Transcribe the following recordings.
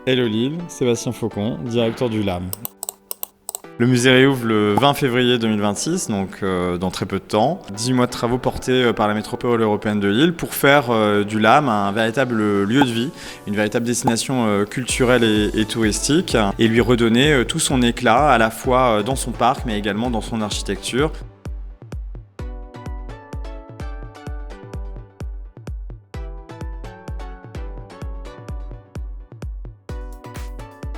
Hello Lille, Sébastien Faucon, directeur du LAM. Le musée réouvre le 20 février 2026, donc dans très peu de temps. 18 mois de travaux portés par la métropole européenne de Lille pour faire du LAM un véritable lieu de vie, une véritable destination culturelle et touristique, et lui redonner tout son éclat à la fois dans son parc mais également dans son architecture.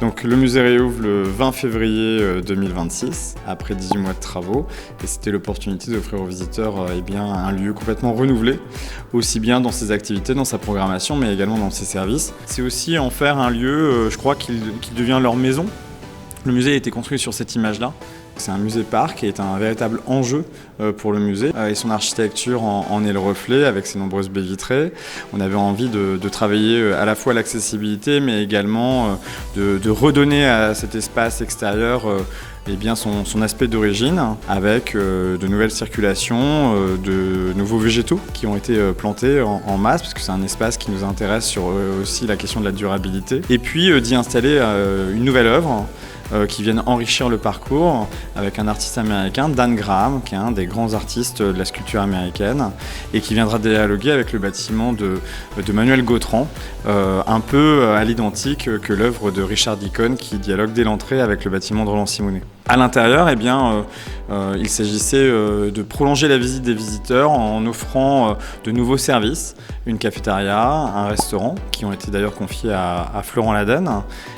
Donc le musée réouvre le 20 février 2026, après 18 mois de travaux, et c'était l'opportunité d'offrir aux visiteurs un lieu complètement renouvelé, aussi bien dans ses activités, dans sa programmation, mais également dans ses services. C'est aussi en faire un lieu, je crois, qui devient leur maison. Le musée a été construit sur cette image-là. C'est un musée-parc et est un véritable enjeu pour le musée et son architecture en est le reflet avec ses nombreuses baies vitrées. On avait envie de travailler à la fois l'accessibilité mais également de redonner à cet espace extérieur son aspect d'origine avec de nouvelles circulations, de nouveaux végétaux qui ont été plantés en masse parce que c'est un espace qui nous intéresse sur aussi la question de la durabilité. Et puis d'y installer une nouvelle œuvre qui viennent enrichir le parcours avec un artiste américain, Dan Graham, qui est un des grands artistes de la sculpture américaine et qui viendra dialoguer avec le bâtiment de Manuel Gautran, un peu à l'identique que l'œuvre de Richard Deacon qui dialogue dès l'entrée avec le bâtiment de Roland-Simonet. À l'intérieur, il s'agissait de prolonger la visite des visiteurs en offrant de nouveaux services, une cafétéria, un restaurant, qui ont été d'ailleurs confiés à Florent Laden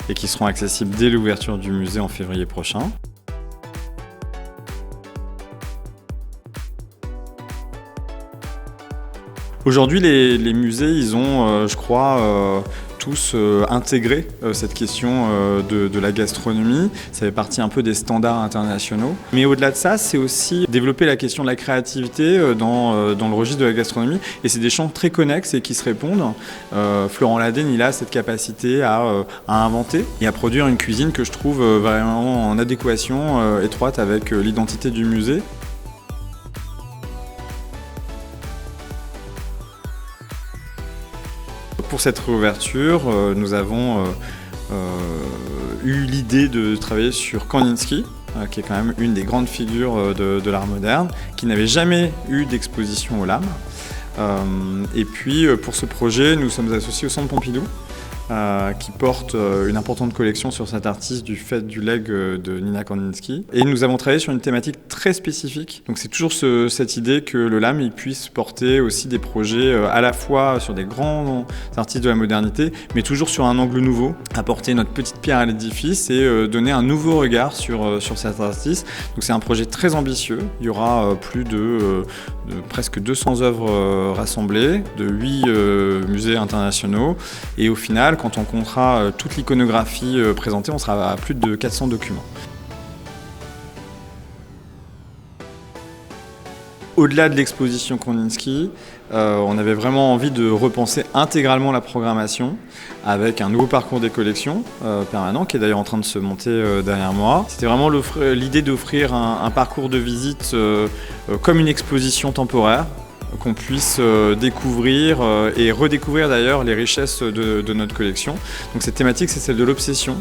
et qui seront accessibles dès l'ouverture du musée en février prochain. Aujourd'hui, les musées, ils ont, je crois, tous intégré cette question de la gastronomie. Ça fait partie un peu des standards internationaux. Mais au-delà de ça, c'est aussi développer la question de la créativité dans le registre de la gastronomie. Et c'est des champs très connexes et qui se répondent. Florent Laden, il a cette capacité à inventer et à produire une cuisine que je trouve vraiment en adéquation étroite avec l'identité du musée. Pour cette réouverture, nous avons eu l'idée de travailler sur Kandinsky, qui est quand même une des grandes figures de l'art moderne, qui n'avait jamais eu d'exposition au LAM. Et puis pour ce projet, nous sommes associés au Centre Pompidou, qui porte une importante collection sur cet artiste du fait du legs de Nina Kandinsky. Et nous avons travaillé sur une thématique très spécifique. Donc c'est toujours cette idée que le LAM il puisse porter aussi des projets à la fois sur des grands artistes de la modernité, mais toujours sur un angle nouveau, apporter notre petite pierre à l'édifice et donner un nouveau regard sur cet artiste. Donc c'est un projet très ambitieux. Il y aura plus de presque 200 œuvres rassemblées, de 8 musées internationaux. Et au final, quand on comptera toute l'iconographie présentée, on sera à plus de 400 documents. Au-delà de l'exposition Kandinsky, on avait vraiment envie de repenser intégralement la programmation avec un nouveau parcours des collections permanent qui est d'ailleurs en train de se monter derrière moi. C'était vraiment l'idée d'offrir un parcours de visite comme une exposition temporaire, qu'on puisse découvrir et redécouvrir d'ailleurs les richesses de notre collection. Donc cette thématique, c'est celle de l'obsession.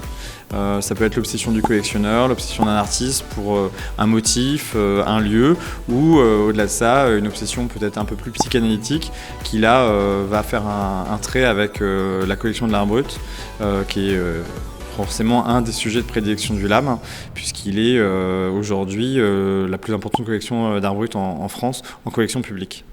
Ça peut être l'obsession du collectionneur, l'obsession d'un artiste pour un motif, un lieu, ou au-delà de ça, une obsession peut-être un peu plus psychanalytique qui là va faire un trait avec la collection de l'art brut, qui est forcément un des sujets de prédilection du LAM, puisqu'il est aujourd'hui la plus importante collection d'art brut en France en collection publique.